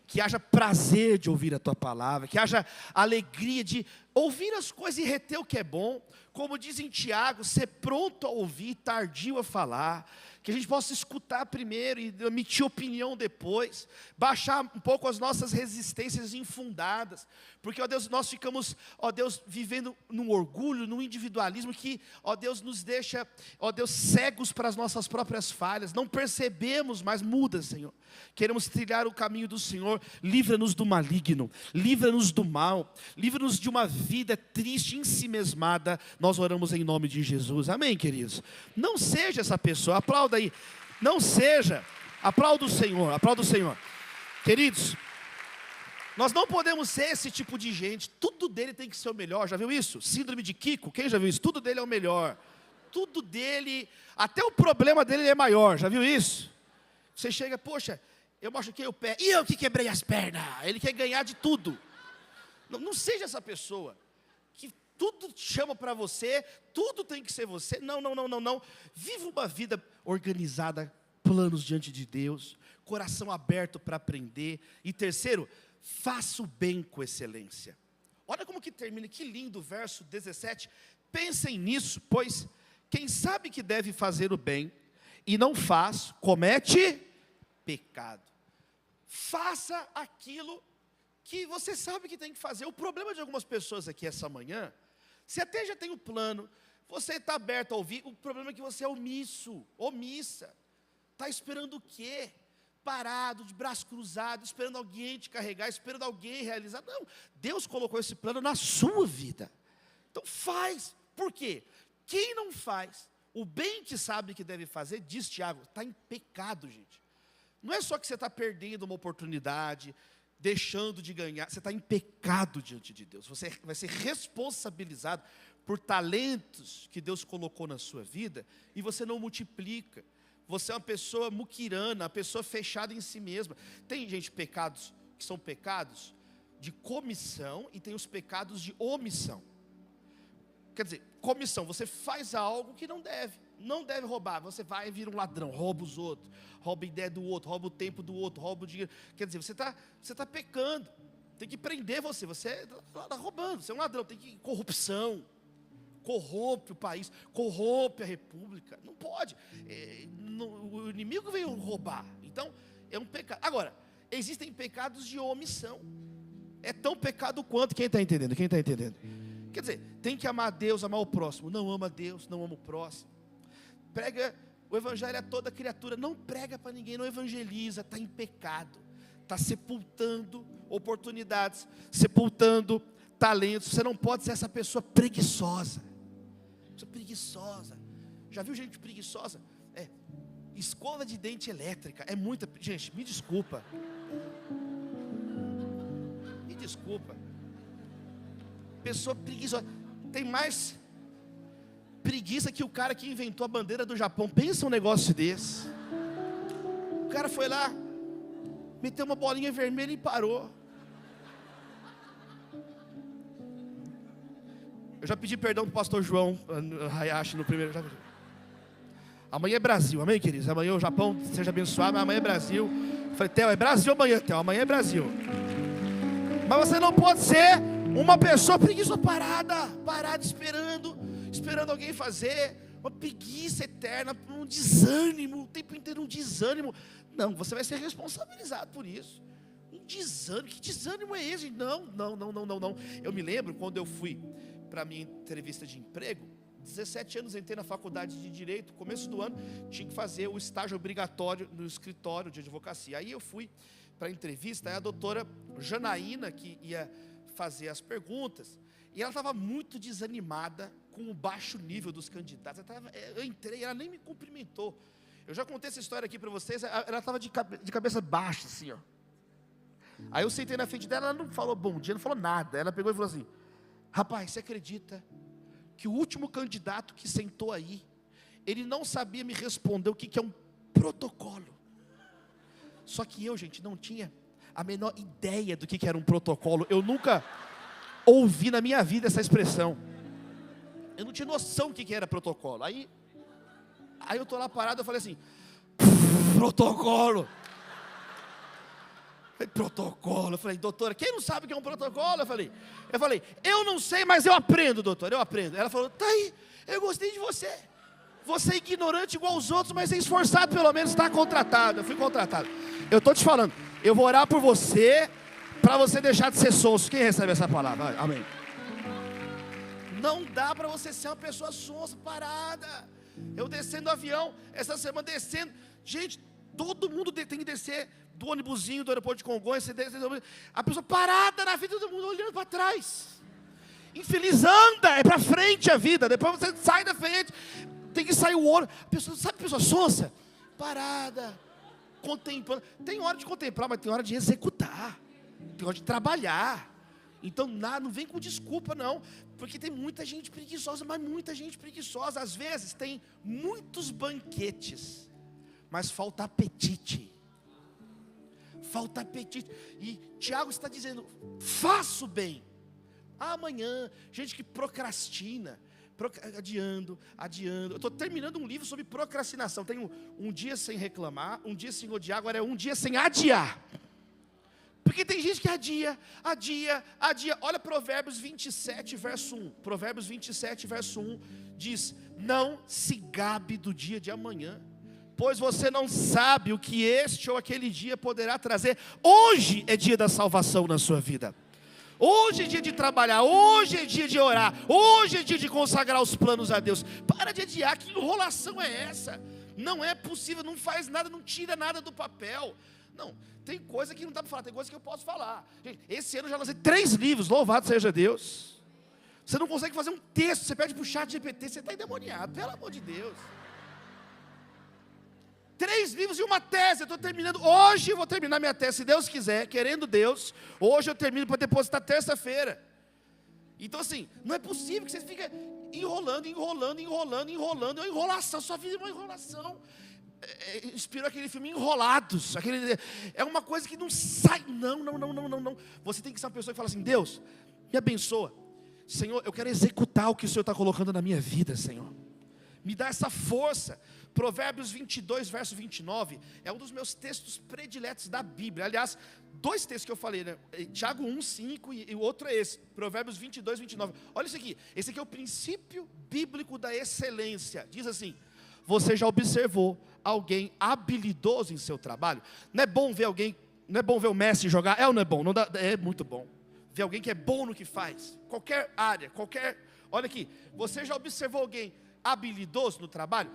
Que haja prazer de ouvir a Tua palavra, que haja alegria de ouvir as coisas e reter o que é bom, como diz em Tiago, ser pronto a ouvir, tardio a falar, que a gente possa escutar primeiro e emitir opinião depois, baixar um pouco as nossas resistências infundadas, porque, ó Deus, nós ficamos, ó Deus, vivendo num orgulho, num individualismo que, ó Deus, nos deixa, ó Deus, cegos para as nossas próprias falhas, não percebemos, mas muda, Senhor. Queremos trilhar o caminho do Senhor, livra-nos do maligno, livra-nos do mal, livra-nos de uma vida triste, ensimesmada. Nós oramos em nome de Jesus, amém, queridos? Não seja essa pessoa, aplauda aí, não seja, aplauda o Senhor, aplauda o Senhor. Queridos, nós não podemos ser esse tipo de gente, tudo dele tem que ser o melhor, já viu isso? Síndrome de Kiko, quem já viu isso? Tudo dele é o melhor, tudo dele, até o problema dele é maior, já viu isso? Você chega, poxa, eu machuquei o pé, e eu que quebrei as pernas, ele quer ganhar de tudo. Não seja essa pessoa, que tudo chama para você, tudo tem que ser você, não. Viva uma vida organizada, planos diante de Deus, coração aberto para aprender. E terceiro, faça o bem com excelência. Olha como que termina, que lindo o verso 17. Pensem nisso, pois quem sabe que deve fazer o bem e não faz, comete pecado. Faça aquilo que você sabe que tem que fazer. O problema de algumas pessoas aqui essa manhã, você até já tem o plano, você está aberto a ouvir, o problema é que você é omisso, omissa. Está esperando o quê? Parado, de braço cruzado, esperando alguém te carregar, esperando alguém realizar. Não, Deus colocou esse plano na sua vida. Então faz. Por quê? Quem não faz o bem que sabe que deve fazer, diz Tiago, está em pecado, gente. Não é só que você está perdendo uma oportunidade, deixando de ganhar, você está em pecado diante de Deus. Você vai ser responsabilizado por talentos que Deus colocou na sua vida e você não multiplica. Você é uma pessoa muquirana, uma pessoa fechada em si mesma. Tem, gente, pecados que são pecados de comissão e tem os pecados de omissão. Quer dizer, comissão, você faz algo que não deve roubar, você vai e vira um ladrão, rouba os outros, rouba a ideia do outro, rouba o tempo do outro, rouba o dinheiro. Quer dizer, você está pecando, tem que prender você está roubando, você é um ladrão, tem que corrupção, corrompe o país, corrompe a república, não pode, o inimigo veio roubar, então é um pecado. Agora, existem pecados de omissão, é tão pecado quanto, quem está entendendo? Quer dizer, tem que amar a Deus, amar o próximo. Não ama a Deus, não ama o próximo. Prega o evangelho a toda criatura. Não prega para ninguém, não evangeliza. Está em pecado. Está sepultando oportunidades, sepultando talentos. Você não pode ser essa pessoa preguiçosa. Já viu gente preguiçosa? Escova de dente elétrica. É muita. Gente, me desculpa. Pessoa preguiçosa, tem mais preguiça que o cara que inventou a bandeira do Japão. Pensa um negócio desse. O cara foi lá, meteu uma bolinha vermelha e parou. Eu já pedi perdão para o pastor João Hayashi no primeiro. Amanhã é Brasil, amém, queridos? Amanhã o Japão seja abençoado, mas amanhã é Brasil. Eu falei, Theo, é Brasil amanhã, Theo, amanhã é Brasil. Mas você não pode ser uma pessoa preguiçosa, parada esperando alguém fazer, uma preguiça eterna, um desânimo, o tempo inteiro um desânimo. Não, você vai ser responsabilizado por isso. Um desânimo, que desânimo é esse? Não. Eu me lembro quando eu fui para a minha entrevista de emprego, 17 anos entrei na faculdade de Direito, começo do ano, tinha que fazer o estágio obrigatório no escritório de advocacia. Aí eu fui para a entrevista, aí a doutora Janaína, que ia fazer as perguntas, e ela estava muito desanimada com o baixo nível dos candidatos. Eu entrei, ela nem me cumprimentou. Eu já contei essa história aqui para vocês, ela estava de cabeça baixa, assim, ó. Aí eu sentei na frente dela, ela não falou bom dia, não falou nada. Ela pegou e falou assim, rapaz, você acredita que o último candidato que sentou aí, ele não sabia me responder o que é um protocolo? Só que eu, gente, não tinha a menor ideia do que era um protocolo. Eu nunca ouvi na minha vida essa expressão. Eu não tinha noção do que era protocolo. Aí eu estou lá parado, eu falei assim, protocolo. Protocolo. Eu falei, doutora, quem não sabe o que é um protocolo? Eu falei, eu não sei, mas eu aprendo, doutora, eu aprendo. Ela falou, tá aí, eu gostei de você. Você é ignorante igual os outros, mas é esforçado, pelo menos está contratado. Eu fui contratado. Eu estou te falando, eu vou orar por você, para você deixar de ser sonso. Quem recebe essa palavra? Amém. Não dá para você ser uma pessoa sonsa, parada. Eu descendo do avião, essa semana descendo. Gente, todo mundo tem que descer do ônibusinho do aeroporto de Congonhas. Você desce, a pessoa parada na vida, todo mundo olhando para trás. Infeliz anda, é para frente a vida. Depois você sai da frente, tem que sair o olho. Sabe a pessoa sonsa? Parada, contemplando. Tem hora de contemplar, mas tem hora de executar. Tem hora de trabalhar. Então não vem com desculpa não, porque tem muita gente preguiçosa, mas muita gente preguiçosa. Às vezes tem muitos banquetes, mas falta apetite. Falta apetite. E Tiago está dizendo, faço bem. Amanhã, gente que procrastina, adiando. Eu estou terminando um livro sobre procrastinação. Tenho um dia sem reclamar, um dia sem odiar, agora é um dia sem adiar. Porque tem gente que adia. Olha Provérbios 27, verso 1. Provérbios 27, verso 1 diz, não se gabe do dia de amanhã, pois você não sabe o que este ou aquele dia poderá trazer. Hoje é dia da salvação na sua vida. Hoje é dia de trabalhar, hoje é dia de orar, hoje é dia de consagrar os planos a Deus. Para de adiar, que enrolação é essa? Não é possível, não faz nada, não tira nada do papel. Não, tem coisa que não dá para falar, tem coisa que eu posso falar. Gente, esse ano eu já lancei 3 livros, louvado seja Deus. Você não consegue fazer um texto, você pede para o ChatGPT, você está endemoniado, pelo amor de Deus. 3 livros e uma tese, eu estou terminando, hoje eu vou terminar minha tese, se Deus quiser, querendo Deus, hoje eu termino para depositar terça-feira. Então assim, não é possível que você fique enrolando, é uma enrolação, sua vida é uma enrolação. Inspirou aquele filme Enrolados, é uma coisa que não sai, não, você tem que ser uma pessoa que fala assim, Deus, me abençoa, Senhor, eu quero executar o que o Senhor está colocando na minha vida, Senhor, me dá essa força. Provérbios 22, verso 29, é um dos meus textos prediletos da Bíblia. Aliás, 2 textos que eu falei, né? Tiago 1, 5 e o outro é esse, Provérbios 22, 29. Olha isso aqui, esse aqui é o princípio bíblico da excelência. Diz assim, você já observou alguém habilidoso em seu trabalho? Não é bom ver o Messi jogar? É ou não é bom? Não dá, é muito bom. Ver alguém que é bom no que faz, qualquer área, olha aqui, você já observou alguém habilidoso no trabalho?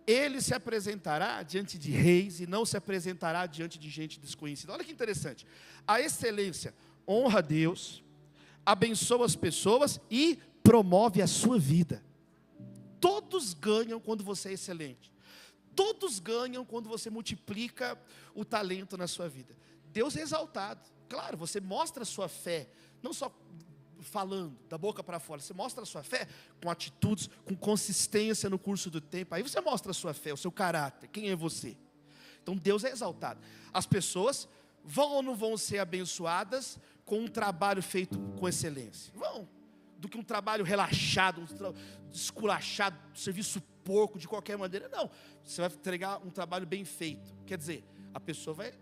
Ele se apresentará diante de reis e não se apresentará diante de gente desconhecida. Olha que interessante. A excelência honra a Deus, abençoa as pessoas e promove a sua vida. Todos ganham quando você é excelente. Todos ganham quando você multiplica o talento na sua vida. Deus é exaltado. Claro, você mostra a sua fé, não só falando da boca para fora, você mostra a sua fé com atitudes, com consistência no curso do tempo. Aí você mostra a sua fé, o seu caráter, quem é você. Então Deus é exaltado. As pessoas vão ou não vão ser abençoadas com um trabalho feito com excelência? Vão. do que um trabalho relaxado, esculachado, serviço porco, de qualquer maneira. Não, você vai entregar um trabalho bem feito. Quer dizer, a pessoa vai...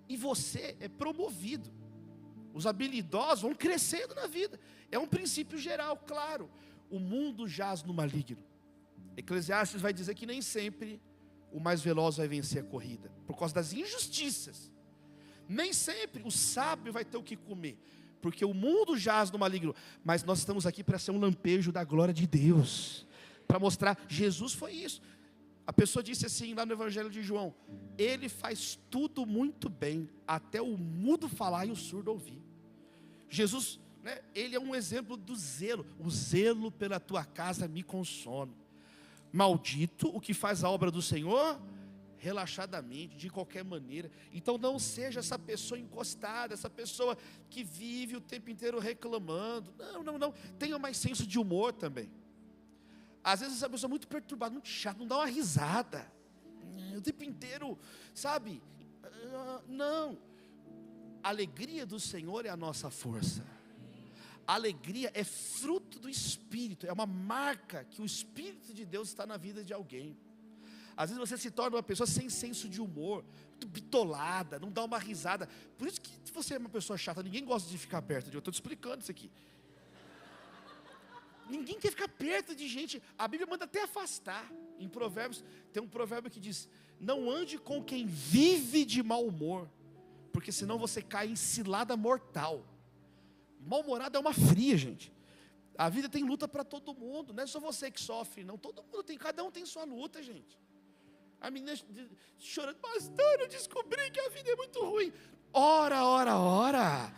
E você é promovido. Os habilidosos vão crescendo na vida. É um princípio geral, claro. O mundo jaz no maligno. Eclesiastes vai dizer que nem sempre o mais veloz vai vencer a corrida, por causa das injustiças. Nem sempre o sábio vai ter o que comer, porque o mundo jaz no maligno. Mas nós estamos aqui para ser um lampejo da glória de Deus, para mostrar, Jesus foi isso. A pessoa disse assim lá no Evangelho de João: Ele faz tudo muito bem, até o mudo falar e o surdo ouvir. Jesus, né, Ele é um exemplo do zelo. O zelo pela tua casa me consome. Maldito o que faz a obra do Senhor relaxadamente, de qualquer maneira. Então não seja essa pessoa encostada, essa pessoa que vive o tempo inteiro reclamando. Não, tenha mais senso de humor também. Às vezes essa pessoa é muito perturbada, muito chata, não dá uma risada o tempo inteiro, sabe? Não. A alegria do Senhor é a nossa força. A alegria é fruto do Espírito, é uma marca que o Espírito de Deus está na vida de alguém. Às vezes você se torna uma pessoa sem senso de humor, muito bitolada, não dá uma risada. Por isso que você é uma pessoa chata, ninguém gosta de ficar perto de eu. Estou te explicando isso aqui. Ninguém quer ficar perto de gente. A Bíblia manda até afastar. Em Provérbios, tem um provérbio que diz: não ande com quem vive de mau humor, porque senão você cai em cilada mortal. Mal-humorado é uma fria, gente. A vida tem luta para todo mundo. Não é só você que sofre, não. Todo mundo tem, cada um tem sua luta, gente. A menina chorando: pastor, eu descobri que a vida é muito ruim. Ora.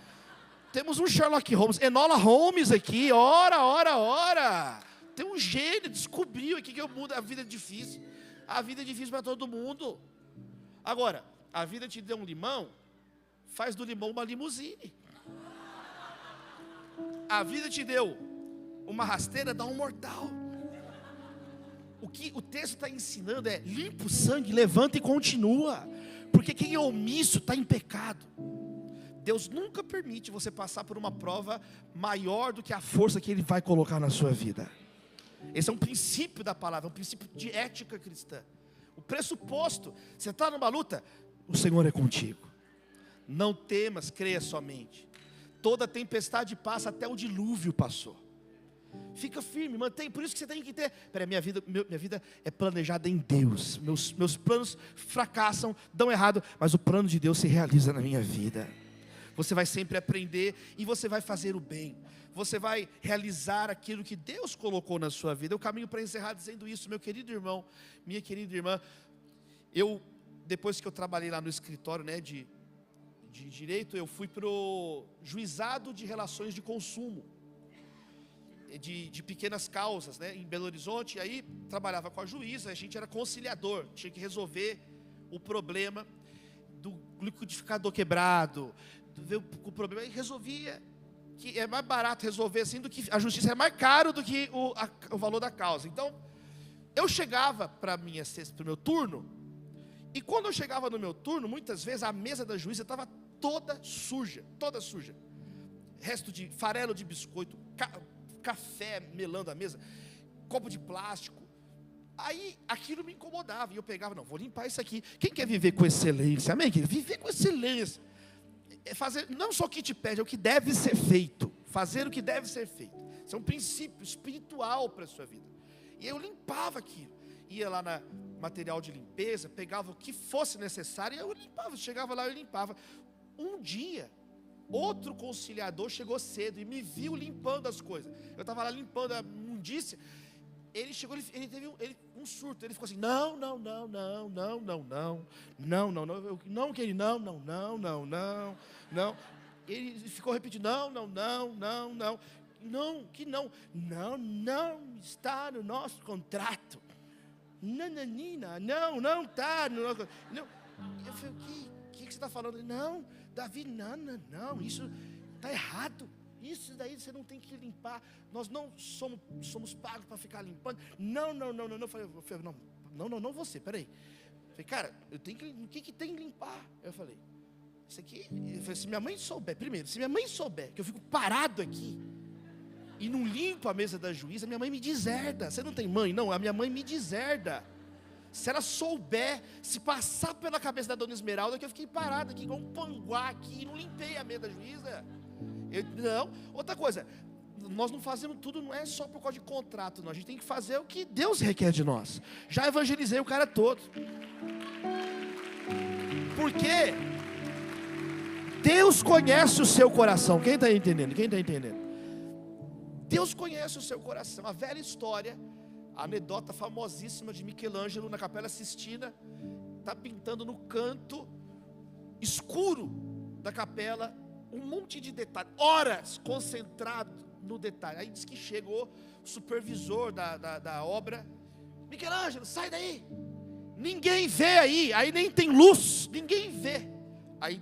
Temos um Sherlock Holmes, Enola Holmes aqui. Ora. Tem um gênio, descobriu aqui que o mundo, a vida é difícil. A vida é difícil para todo mundo. Agora, a vida te deu um limão, faz do limão uma limusine. A vida te deu uma rasteira, dá um mortal. O que o texto está ensinando é: limpa o sangue, levanta e continua. Porque quem é omisso está em pecado. Deus nunca permite você passar por uma prova maior do que a força que Ele vai colocar na sua vida. Esse é um princípio da palavra, um princípio de ética cristã. O pressuposto: você está numa luta, o Senhor é contigo. Não temas, creia somente. Toda tempestade passa, até o dilúvio passou. Fica firme, mantém. Por isso que você tem que ter: minha vida é planejada em Deus. Meus planos fracassam, dão errado, mas o plano de Deus se realiza na minha vida. Você vai sempre aprender e você vai fazer o bem. Você vai realizar aquilo que Deus colocou na sua vida. Eu caminho para encerrar dizendo isso, meu querido irmão, minha querida irmã. Depois que eu trabalhei lá no escritório, né, de direito, eu fui para o juizado de relações de consumo, de pequenas causas, né, em Belo Horizonte. E aí trabalhava com a juíza, a gente era conciliador, tinha que resolver o problema do liquidificador quebrado, ver o problema, e resolvia, que é mais barato resolver assim do que a justiça, é mais caro do que o valor da causa. Então eu chegava para o meu turno, e quando eu chegava no meu turno, muitas vezes a mesa da juíza estava toda suja, resto de farelo de biscoito, café melando a mesa, copo de plástico. Aí aquilo me incomodava, e eu pegava: não, vou limpar isso aqui. Quem quer viver com excelência? Amém? Viver com excelência é fazer não só o que te pede, é o que deve ser feito. Fazer o que deve ser feito. Isso é um princípio espiritual para a sua vida. E eu limpava aquilo. Ia lá na material de limpeza, pegava o que fosse necessário e eu limpava. Chegava lá e eu limpava. Um dia, outro conciliador chegou cedo e me viu limpando as coisas. Eu estava lá limpando a imundícia. Ele chegou, ele teve um surto. Ele ficou assim: não, querido, não. Ele ficou repetindo: não, está no nosso contrato. Não está no nosso contrato. Eu falei: o que você está falando? Não, Davi, não, isso está errado. Isso daí você não tem que limpar. Nós não somos pagos para ficar limpando. Não. Eu falei: não você, peraí. Eu falei: cara, o que tem que limpar? Eu falei: isso aqui. Eu falei: se minha mãe souber que eu fico parado aqui, e não limpo a mesa da juíza, minha mãe me deserda. Você não tem mãe? Não, a minha mãe me deserda. Se ela souber, se passar pela cabeça da dona Esmeralda, que eu fiquei parado aqui, igual um panguá aqui, e não limpei a mesa da juíza. Não, outra coisa, nós não fazemos tudo, não é só por causa de contrato, não. A gente tem que fazer o que Deus requer de nós. Já evangelizei o cara todo. Porque Deus conhece o seu coração. Quem está entendendo? Quem está entendendo? Deus conhece o seu coração. A velha história, a anedota famosíssima de Michelangelo na Capela Sistina, está pintando no canto escuro da capela um monte de detalhes, horas concentrado no detalhe. Aí diz que chegou o supervisor da obra: Michelangelo, sai daí, ninguém vê aí nem tem luz, ninguém vê. Aí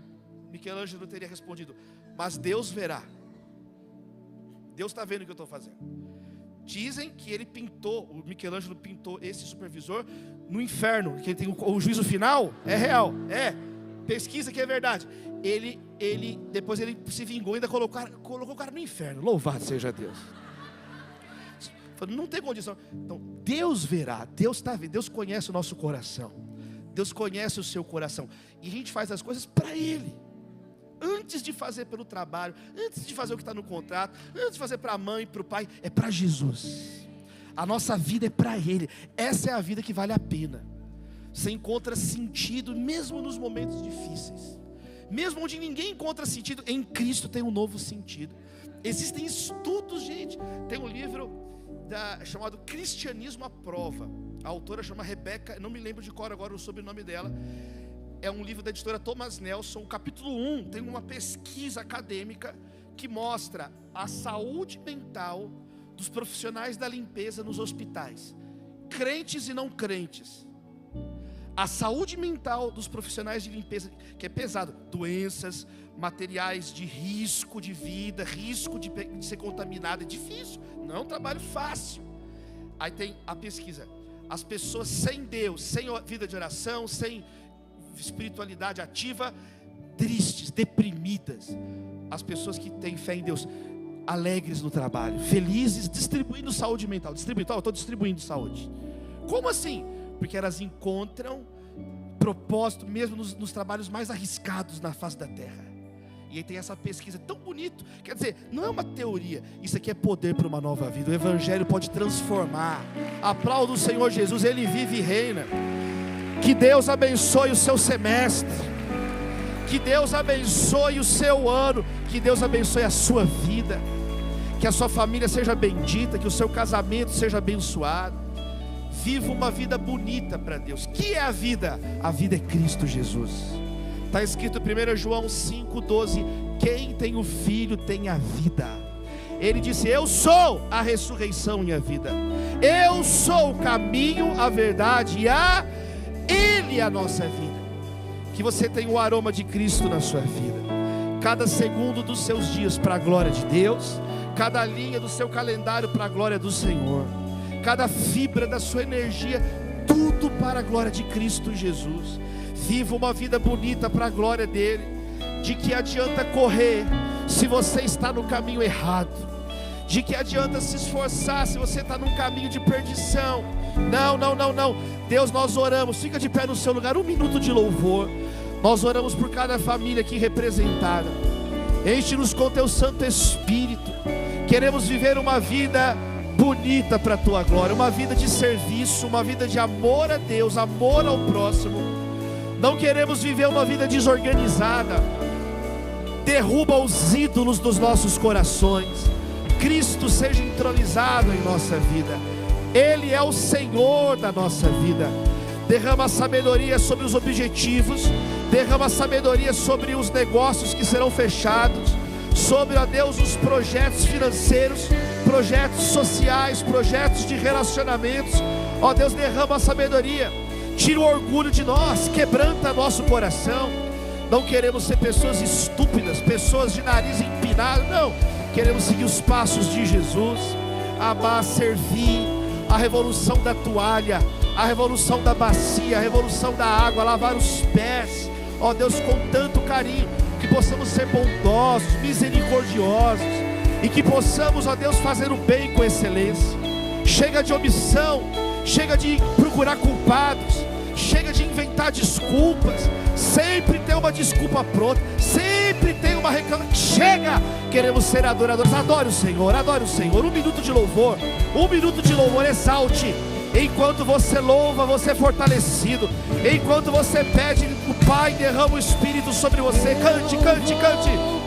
Michelangelo teria respondido: mas Deus verá. Deus está vendo o que eu estou fazendo. Dizem que ele pintou, o Michelangelo pintou esse supervisor no inferno, que tem o juízo final, é real, pesquisa que é verdade. Depois ele se vingou, ainda colocou o cara no inferno. Louvado seja Deus. Não tem condição. Então Deus verá, Deus está vendo, Deus conhece o nosso coração, Deus conhece o seu coração, e a gente faz as coisas para Ele. Antes de fazer pelo trabalho, antes de fazer o que está no contrato, antes de fazer para a mãe, para o pai, é para Jesus. A nossa vida é para Ele. Essa é a vida que vale a pena. Você encontra sentido mesmo nos momentos difíceis. Mesmo onde ninguém encontra sentido, em Cristo tem um novo sentido. Existem estudos, gente. Tem um livro chamado Cristianismo à Prova. A autora chama Rebeca, não me lembro de cor agora o sobrenome dela. É um livro da editora Thomas Nelson. O capítulo 1 tem uma pesquisa acadêmica que mostra a saúde mental dos profissionais da limpeza nos hospitais, crentes e não crentes. A saúde mental dos profissionais de limpeza, que é pesado, doenças, materiais de risco de vida, risco de ser contaminado, é difícil, não é um trabalho fácil. Aí tem a pesquisa: as pessoas sem Deus, sem vida de oração, sem espiritualidade ativa, tristes, deprimidas. As pessoas que têm fé em Deus, alegres no trabalho, felizes, distribuindo saúde mental. Eu estou distribuindo saúde. Como assim? Porque elas encontram propósito mesmo nos trabalhos mais arriscados na face da terra. E aí tem essa pesquisa tão bonito. Quer dizer, não é uma teoria, isso aqui é poder para uma nova vida. O Evangelho pode transformar. Aplauda o Senhor Jesus, Ele vive e reina. Que Deus abençoe o seu semestre, que Deus abençoe o seu ano, que Deus abençoe a sua vida, que a sua família seja bendita, que o seu casamento seja abençoado. Viva uma vida bonita para Deus. Que é a vida? A vida é Cristo Jesus. Está escrito em 1 João 5,12: quem tem o Filho tem a vida. Ele disse: eu sou a ressurreição e a vida, eu sou o caminho, a verdade e Ele é a nossa vida. Que você tenha o aroma de Cristo na sua vida, cada segundo dos seus dias para a glória de Deus, cada linha do seu calendário para a glória do Senhor, cada fibra da sua energia, tudo para a glória de Cristo Jesus. Viva uma vida bonita para a glória dele. De que adianta correr se você está no caminho errado? De que adianta se esforçar se você está num caminho de perdição? Não. Deus, nós oramos, fica de pé no seu lugar, 1 minuto de louvor. Nós oramos por cada família aqui representada. Enche-nos com teu Santo Espírito. Queremos viver uma vida bonita para a tua glória, uma vida de serviço, uma vida de amor a Deus, amor ao próximo. Não queremos viver uma vida desorganizada. Derruba os ídolos dos nossos corações. Cristo seja entronizado em nossa vida. Ele é o Senhor da nossa vida. Derrama sabedoria sobre os objetivos, derrama sabedoria sobre os negócios que serão fechados, sobre, ó Deus, os projetos financeiros, projetos sociais, projetos de relacionamentos. Ó Deus, derrama a sabedoria, tira o orgulho de nós, quebranta nosso coração. Não queremos ser pessoas estúpidas, pessoas de nariz empinado, não. Queremos seguir os passos de Jesus, amar, servir. A revolução da toalha, a revolução da bacia, a revolução da água, lavar os pés, ó Deus, com tanto carinho, que possamos ser bondosos, misericordiosos. e que possamos, ó Deus, fazer o bem com excelência. Chega de omissão, chega de procurar culpados, chega de inventar desculpas. Sempre tem uma desculpa pronta, sempre tem uma reclamação. Chega, queremos ser adoradores. Adore o Senhor, adore o Senhor. 1 minuto de louvor, 1 minuto de louvor, exalte. Enquanto você louva, você é fortalecido. Enquanto você pede, o Pai derrama o Espírito sobre você. Cante, cante, cante.